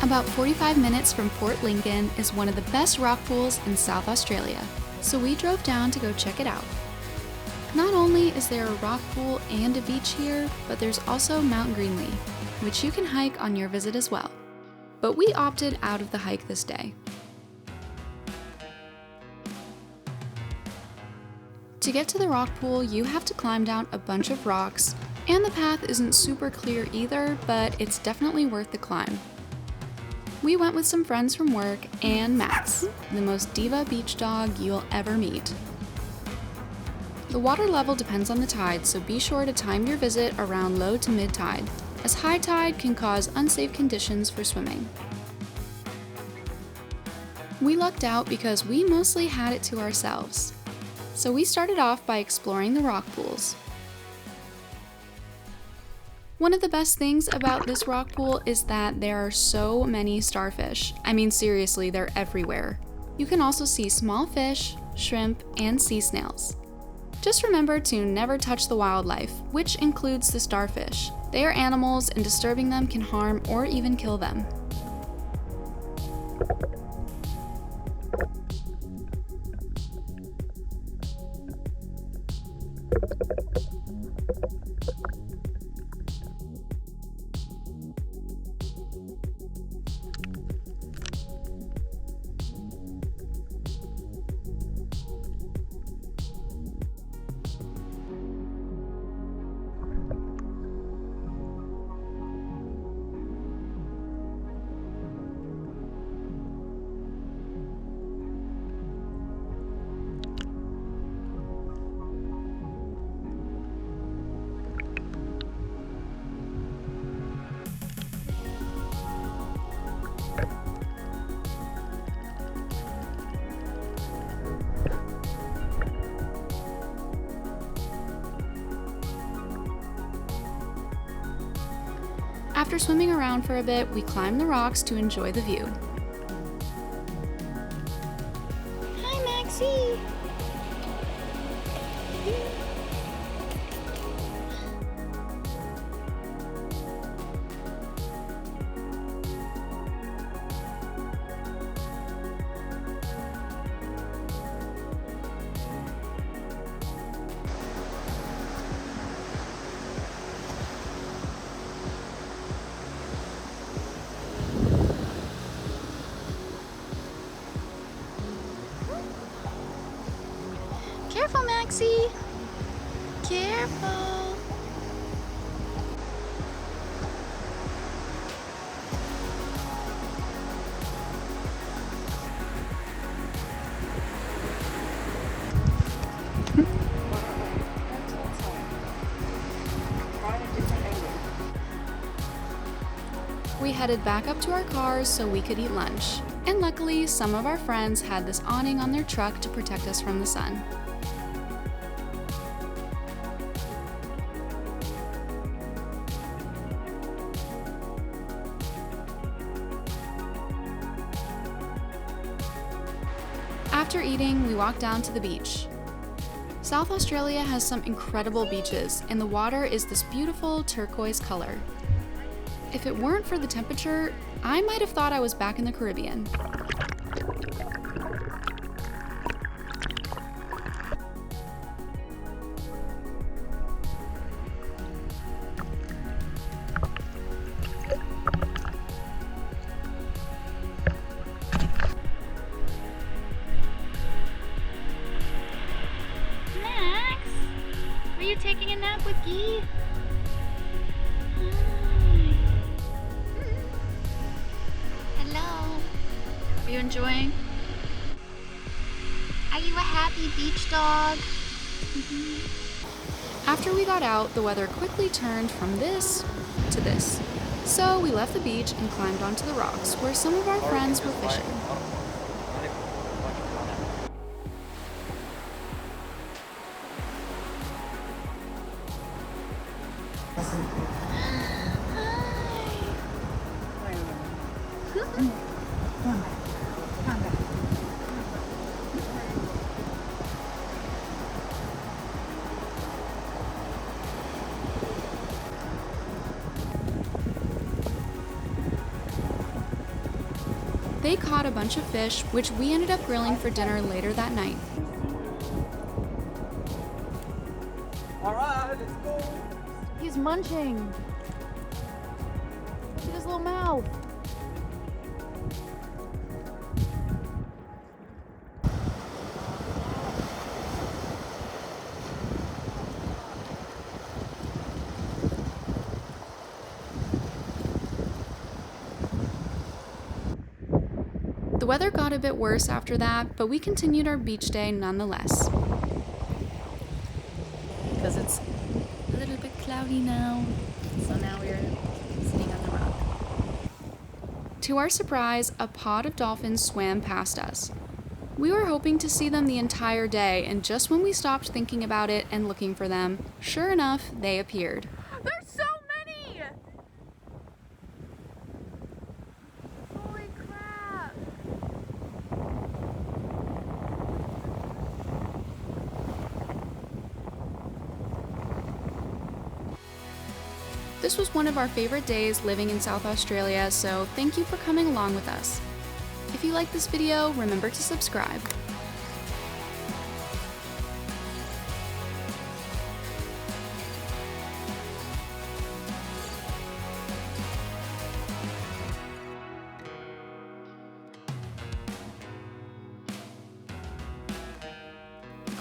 About 45 minutes from Port Lincoln is one of the best rock pools in South Australia, so we drove down to go check it out. Not only is there a rock pool and a beach here, but there's also Mount Greenlee, which you can hike on your visit as well. But we opted out of the hike this day. To get to the rock pool, you have to climb down a bunch of rocks, and the path isn't super clear either, but it's definitely worth the climb. We went with some friends from work and Max, the most diva beach dog you'll ever meet. The water level depends on the tide, so be sure to time your visit around low to mid tide, as high tide can cause unsafe conditions for swimming. We lucked out because we mostly had it to ourselves. So we started off by exploring the rock pools. One of the best things about this rock pool is that there are so many starfish. I mean, seriously, they're everywhere. You can also see small fish, shrimp, and sea snails. Just remember to never touch the wildlife, which includes the starfish. They are animals, and disturbing them can harm or even kill them. After swimming around for a bit, we climbed the rocks to enjoy the view. Hi, Maxie! Careful, Maxie! Careful! We headed back up to our cars so we could eat lunch. And luckily, some of our friends had this awning on their truck to protect us from the sun. After eating, we walked down to the beach. South Australia has some incredible beaches, and the water is this beautiful turquoise color. If it weren't for the temperature, I might have thought I was back in the Caribbean. Max, are you taking a nap with Guy? Hello. Are you enjoying? Are you a happy beach dog? After we got out, the weather quickly turned from this to this. So we left the beach and climbed onto the rocks where some of our friends were fishing. They caught a bunch of fish, which we ended up grilling for dinner later that night. Alright, let's go. He's munching. Look at his little mouth. The weather got a bit worse after that, but we continued our beach day nonetheless. Because it's a little bit cloudy now, so now we're sitting on the rock. To our surprise, a pod of dolphins swam past us. We were hoping to see them the entire day, and just when we stopped thinking about it and looking for them, sure enough, they appeared. There's so many! Holy crap! This was one of our favorite days living in South Australia, so thank you for coming along with us. If you like this video, remember to subscribe.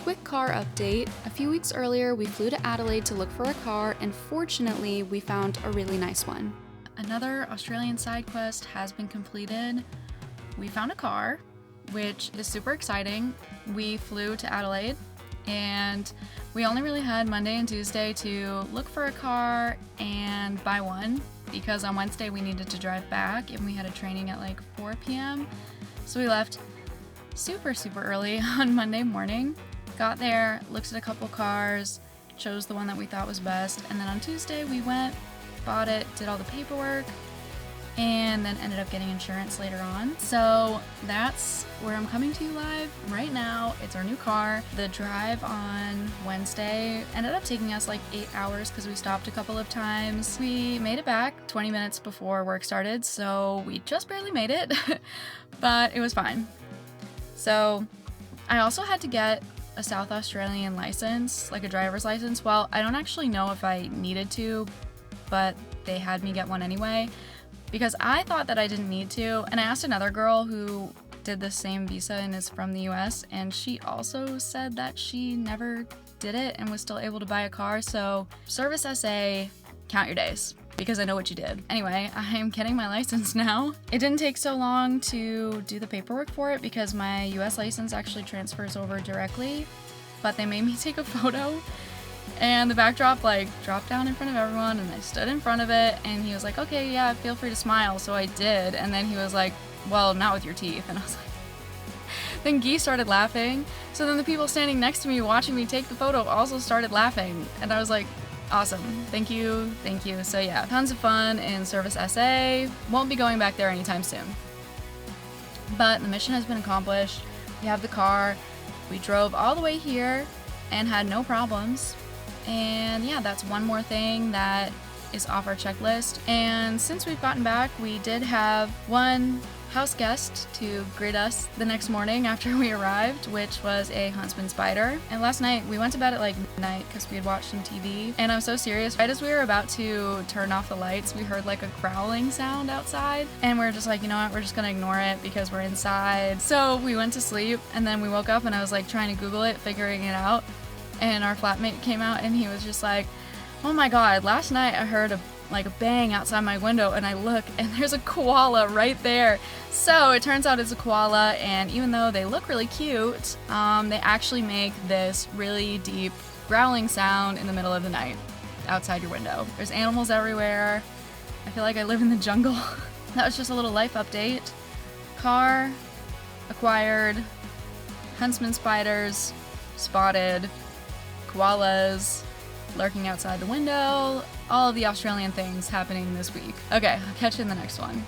Quick car update. A few weeks earlier, we flew to Adelaide to look for a car, and fortunately, we found a really nice one. Another Australian side quest has been completed. We found a car, which is super exciting. We flew to Adelaide, and we only really had Monday and Tuesday to look for a car and buy one, because on Wednesday we needed to drive back, and we had a training at like 4 p.m. So we left super early on Monday morning. Got there, looked at a couple cars, chose the one that we thought was best, and then on Tuesday we went, bought it, did all the paperwork, and then ended up getting insurance later on. So that's where I'm coming to you live right now. It's our new car. The drive on Wednesday ended up taking us like 8 hours because we stopped a couple of times. We made it back 20 minutes before work started, so we just barely made it, but it was fine. So I also had to get a South Australian license, like a driver's license. Well, I don't actually know if I needed to, but they had me get one anyway, because I thought that I didn't need to. And I asked another girl who did the same visa and is from the US, and she also said that she never did it and was still able to buy a car. So Service SA, count your days, because I know what you did. Anyway, I'm getting my license now. It didn't take so long to do the paperwork for it because my US license actually transfers over directly, but they made me take a photo, and the backdrop like dropped down in front of everyone, and I stood in front of it, and he was like, okay, yeah, feel free to smile. So I did, and then he was like, well, not with your teeth. And I was like, then Guy started laughing. So then the people standing next to me watching me take the photo also started laughing, and I was like, awesome. Thank you. So yeah, tons of fun in Service SA. Won't be going back there anytime soon. But the mission has been accomplished. We have the car. We drove all the way here and had no problems. And yeah, that's one more thing that is off our checklist. And since we've gotten back, we did have one house guest to greet us the next morning after we arrived, which was a huntsman spider. And last night we went to bed at like midnight because we had watched some TV, and I'm so serious, right as we were about to turn off the lights, we heard like a growling sound outside, and we're just like, you know what, we're just gonna ignore it because we're inside. So we went to sleep, and then we woke up and I was like trying to Google it, figuring it out, and our flatmate came out and he was just like, oh my god, last night I heard a bang outside my window, and I look and there's a koala right there. So it turns out it's a koala, and even though they look really cute, they actually make this really deep growling sound in the middle of the night outside your window. There's animals everywhere. I feel like I live in the jungle. That was just a little life update. Car acquired, huntsman spiders spotted, koalas lurking outside the window, all of the Australian things happening this week. Okay, I'll catch you in the next one.